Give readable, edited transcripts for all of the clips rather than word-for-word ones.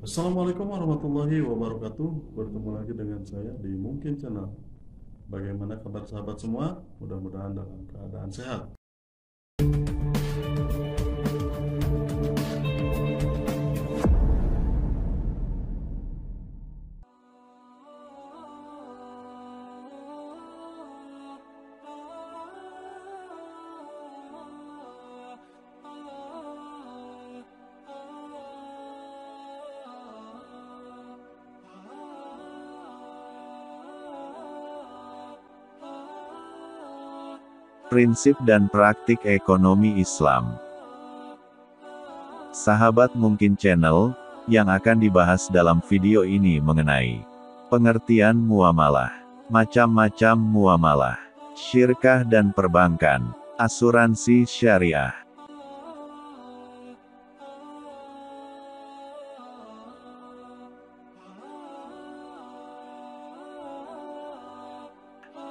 Assalamualaikum warahmatullahi wabarakatuh. Bertemu lagi dengan saya di Mungkin Channel. Bagaimana kabar sahabat semua? Mudah-mudahan dalam keadaan sehat. Prinsip dan praktik ekonomi Islam. Sahabat Mungkin Channel, yang akan dibahas dalam video ini mengenai pengertian muamalah, macam-macam muamalah, syirkah dan perbankan, asuransi syariah.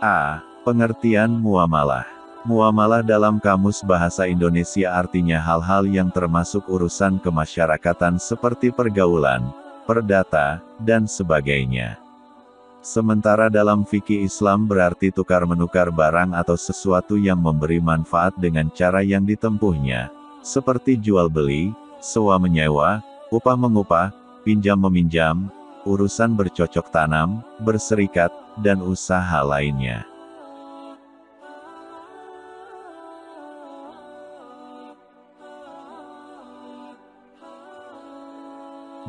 A. Pengertian muamalah. Muamalah dalam Kamus Bahasa Indonesia artinya hal-hal yang termasuk urusan kemasyarakatan seperti pergaulan, perdata, dan sebagainya. Sementara dalam fikih Islam berarti tukar-menukar barang atau sesuatu yang memberi manfaat dengan cara yang ditempuhnya, seperti jual-beli, sewa-menyewa, upah-mengupah, pinjam-meminjam, urusan bercocok tanam, berserikat, dan usaha lainnya.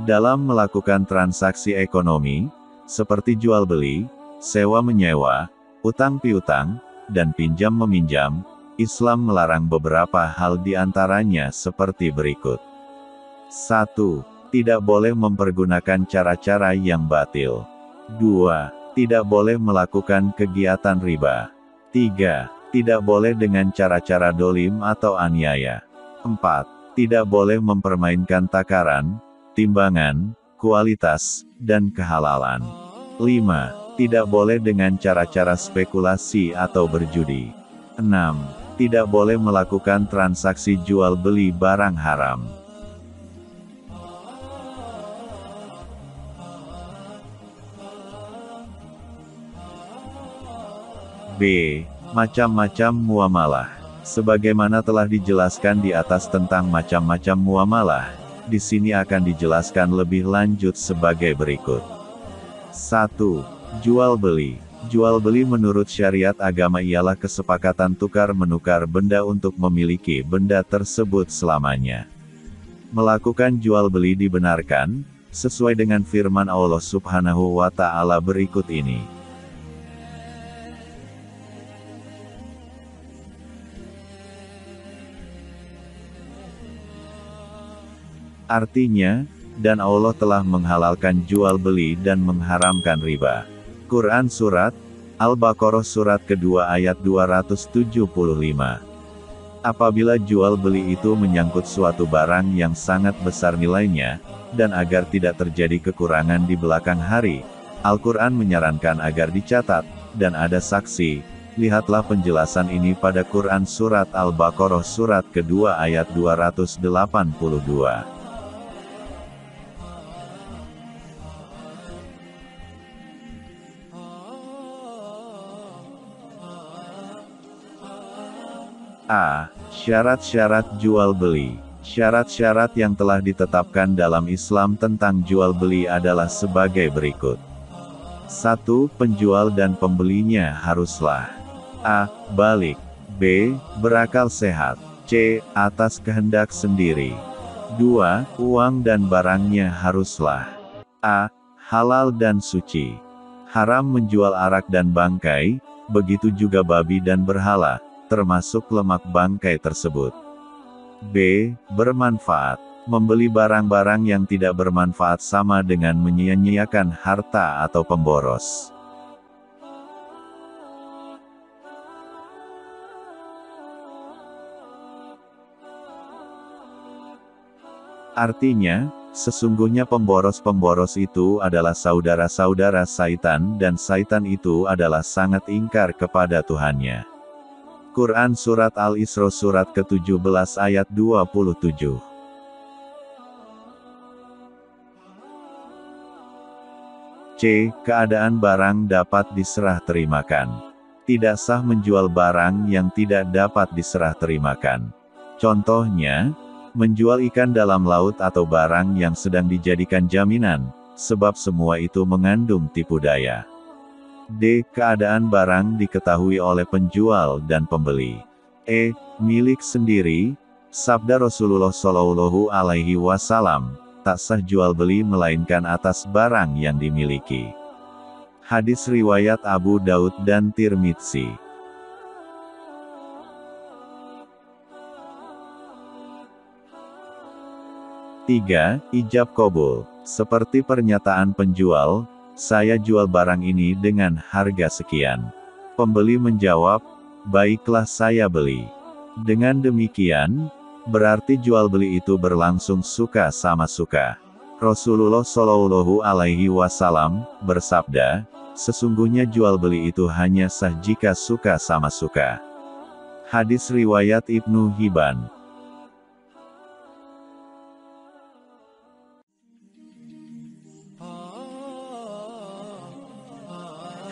Dalam melakukan transaksi ekonomi, seperti jual-beli, sewa-menyewa, utang-piutang, dan pinjam-meminjam, Islam melarang beberapa hal di antaranya seperti berikut. 1. Tidak boleh mempergunakan cara-cara yang batil. 2. Tidak boleh melakukan kegiatan riba. 3. Tidak boleh dengan cara-cara dolim atau aniaya. 4. Tidak boleh mempermainkan takaran, timbangan, kualitas, dan kehalalan. 5. Tidak boleh dengan cara-cara spekulasi atau berjudi. 6. Tidak boleh melakukan transaksi jual-beli barang haram. B. Macam-macam muamalah. Sebagaimana telah dijelaskan di atas tentang macam-macam muamalah, di sini akan dijelaskan lebih lanjut sebagai berikut. 1. Jual-beli. Jual-beli menurut syariat agama ialah kesepakatan tukar-menukar benda untuk memiliki benda tersebut selamanya. Melakukan jual-beli dibenarkan, sesuai dengan firman Allah Subhanahu wa Ta'ala berikut ini. Artinya, dan Allah telah menghalalkan jual beli dan mengharamkan riba. Quran Surat Al-Baqarah Surat kedua ayat 275. Apabila jual beli itu menyangkut suatu barang yang sangat besar nilainya, dan agar tidak terjadi kekurangan di belakang hari, Al-Quran menyarankan agar dicatat, dan ada saksi. Lihatlah penjelasan ini pada Quran Surat Al-Baqarah Surat kedua ayat 282. A. Syarat-syarat jual-beli. Syarat-syarat yang telah ditetapkan dalam Islam tentang jual-beli adalah sebagai berikut. 1. Penjual dan pembelinya haruslah A. Balik. B. Berakal sehat. C. Atas kehendak sendiri. 2. Uang dan barangnya haruslah A. Halal dan suci. Haram menjual arak dan bangkai, begitu juga babi dan berhala, termasuk lemak bangkai tersebut. B. Bermanfaat. Membeli barang-barang yang tidak bermanfaat sama dengan menyia-nyiakan harta atau pemboros. Artinya, sesungguhnya pemboros-pemboros itu adalah saudara-saudara Saitan dan Saitan itu adalah sangat ingkar kepada Tuhannya. Quran Surat Al-Isra Surat ke-17 ayat 27. C. Keadaan barang dapat diserah terimakan. Tidak sah menjual barang yang tidak dapat diserah terimakan. Contohnya, menjual ikan dalam laut atau barang yang sedang dijadikan jaminan, sebab semua itu mengandung tipu daya. D. Keadaan barang diketahui oleh penjual dan pembeli. E. Milik sendiri. Sabda Rasulullah Shallallahu Alaihi Wasallam, tak sah jual beli melainkan atas barang yang dimiliki. Hadis riwayat Abu Daud dan Tirmidzi. Tiga. Ijab qabul. Seperti pernyataan penjual, saya jual barang ini dengan harga sekian. Pembeli menjawab, baiklah saya beli. Dengan demikian, berarti jual beli itu berlangsung suka sama suka. Rasulullah Shallallahu Alaihi Wasallam bersabda, sesungguhnya jual beli itu hanya sah jika suka sama suka. Hadis riwayat Ibnu Hibban.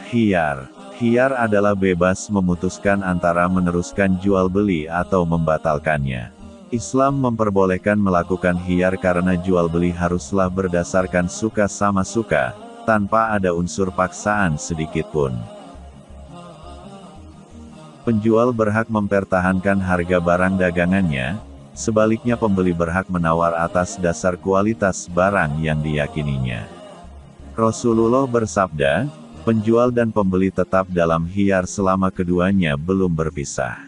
Khiyar. Khiyar adalah bebas memutuskan antara meneruskan jual beli atau membatalkannya. Islam memperbolehkan melakukan khiyar karena jual beli haruslah berdasarkan suka sama suka, tanpa ada unsur paksaan sedikit pun. Penjual berhak mempertahankan harga barang dagangannya, sebaliknya pembeli berhak menawar atas dasar kualitas barang yang diyakininya. Rasulullah bersabda, penjual dan pembeli tetap dalam khiyar selama keduanya belum berpisah.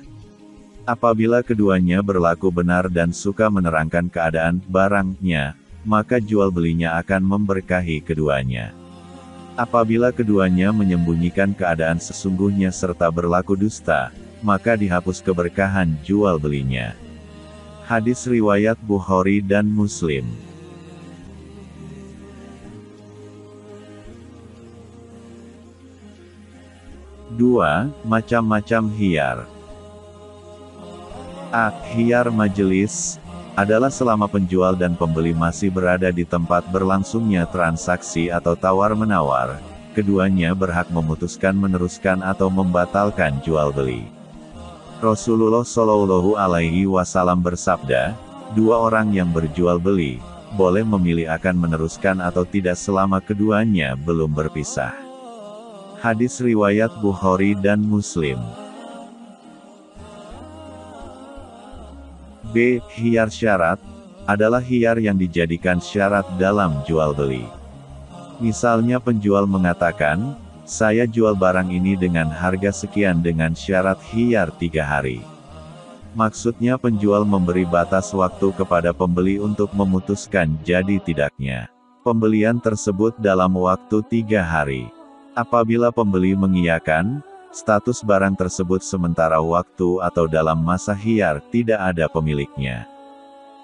Apabila keduanya berlaku benar dan suka menerangkan keadaan barangnya, maka jual belinya akan memberkahi keduanya. Apabila keduanya menyembunyikan keadaan sesungguhnya serta berlaku dusta, maka dihapus keberkahan jual belinya. Hadis riwayat Bukhari dan Muslim. Dua. Macam-macam khiyar. A. Khiyar majelis adalah selama penjual dan pembeli masih berada di tempat berlangsungnya transaksi atau tawar-menawar, keduanya berhak memutuskan meneruskan atau membatalkan jual beli. Rasulullah Shallallahu Alaihi Wasallam bersabda, dua orang yang berjual beli boleh memilih akan meneruskan atau tidak selama keduanya belum berpisah. Hadis riwayat Bukhari dan Muslim. B. Khiyar syarat adalah khiyar yang dijadikan syarat dalam jual beli. Misalnya penjual mengatakan, saya jual barang ini dengan harga sekian dengan syarat khiyar 3 hari. Maksudnya penjual memberi batas waktu kepada pembeli untuk memutuskan jadi tidaknya pembelian tersebut dalam waktu 3 hari. Apabila pembeli mengiyakan, status barang tersebut sementara waktu atau dalam masa khiyar tidak ada pemiliknya.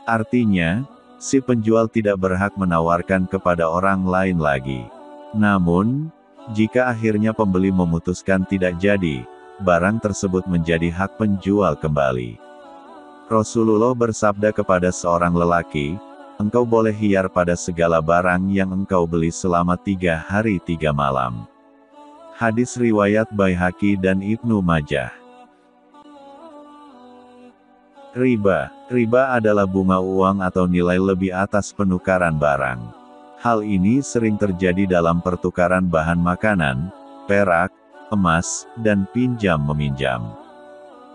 Artinya, si penjual tidak berhak menawarkan kepada orang lain lagi. Namun, jika akhirnya pembeli memutuskan tidak jadi, barang tersebut menjadi hak penjual kembali. Rasulullah bersabda kepada seorang lelaki, engkau boleh khiyar pada segala barang yang engkau beli selama 3 hari 3 malam. Hadis riwayat Baihaqi dan Ibnu Majah. Riba. Riba adalah bunga uang atau nilai lebih atas penukaran barang. Hal ini sering terjadi dalam pertukaran bahan makanan, perak, emas, dan pinjam-meminjam.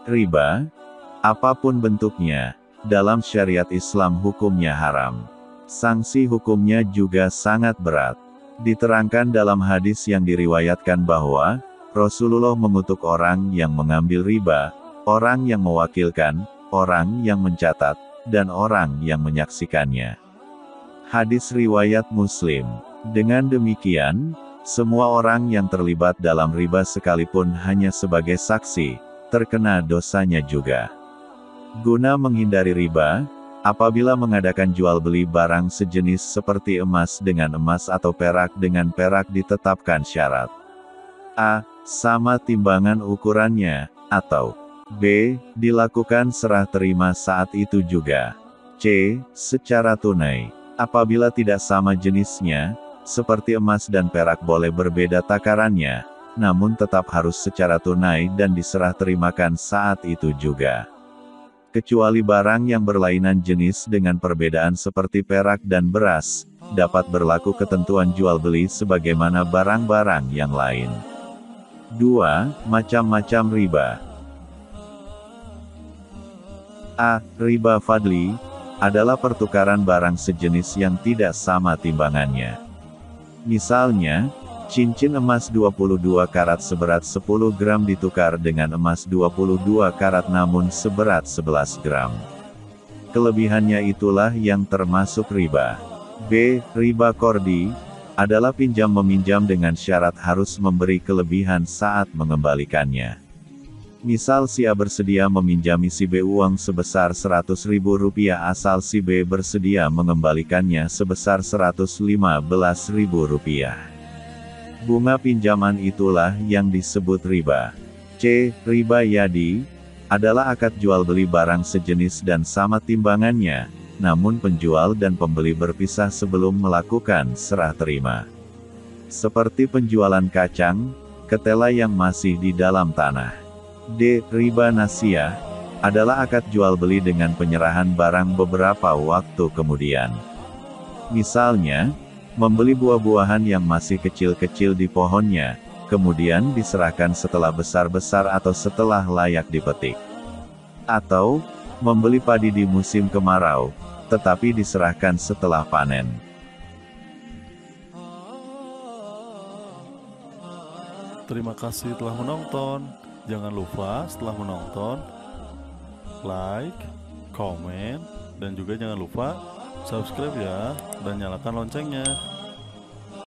Riba, apapun bentuknya, dalam syariat Islam hukumnya haram. Sanksi hukumnya juga sangat berat. Diterangkan dalam hadis yang diriwayatkan bahwa, Rasulullah mengutuk orang yang mengambil riba, orang yang mewakilkan, orang yang mencatat, dan orang yang menyaksikannya. Hadis riwayat Muslim. Dengan demikian, semua orang yang terlibat dalam riba sekalipun hanya sebagai saksi, terkena dosanya juga. Guna menghindari riba, apabila mengadakan jual beli barang sejenis seperti emas dengan emas atau perak dengan perak ditetapkan syarat. A. Sama timbangan ukurannya, atau B. Dilakukan serah terima saat itu juga. C. Secara tunai. Apabila tidak sama jenisnya, seperti emas dan perak boleh berbeda takarannya, namun tetap harus secara tunai dan diserah terimakan saat itu juga. Kecuali barang yang berlainan jenis dengan perbedaan seperti perak dan beras, dapat berlaku ketentuan jual beli sebagaimana barang-barang yang lain. 2. Macam-macam riba. A. Riba fadli adalah pertukaran barang sejenis yang tidak sama timbangannya. Misalnya, cincin emas 22 karat seberat 10 gram ditukar dengan emas 22 karat namun seberat 11 gram. Kelebihannya itulah yang termasuk riba. B. Riba kordi adalah pinjam-meminjam dengan syarat harus memberi kelebihan saat mengembalikannya. Misal si A bersedia meminjami si B uang sebesar Rp100.000 asal si B bersedia mengembalikannya sebesar Rp115.000. Bunga pinjaman itulah yang disebut riba. C. Riba yadi adalah akad jual beli barang sejenis dan sama timbangannya, namun penjual dan pembeli berpisah sebelum melakukan serah terima. Seperti penjualan kacang, ketela yang masih di dalam tanah. D. Riba nasiyah adalah akad jual beli dengan penyerahan barang beberapa waktu kemudian. Misalnya, membeli buah-buahan yang masih kecil-kecil di pohonnya, kemudian diserahkan setelah besar-besar atau setelah layak dipetik. Atau, membeli padi di musim kemarau, tetapi diserahkan setelah panen. Terima kasih telah menonton. Jangan lupa setelah menonton, like, komen, dan juga jangan lupa subscribe ya, dan nyalakan loncengnya.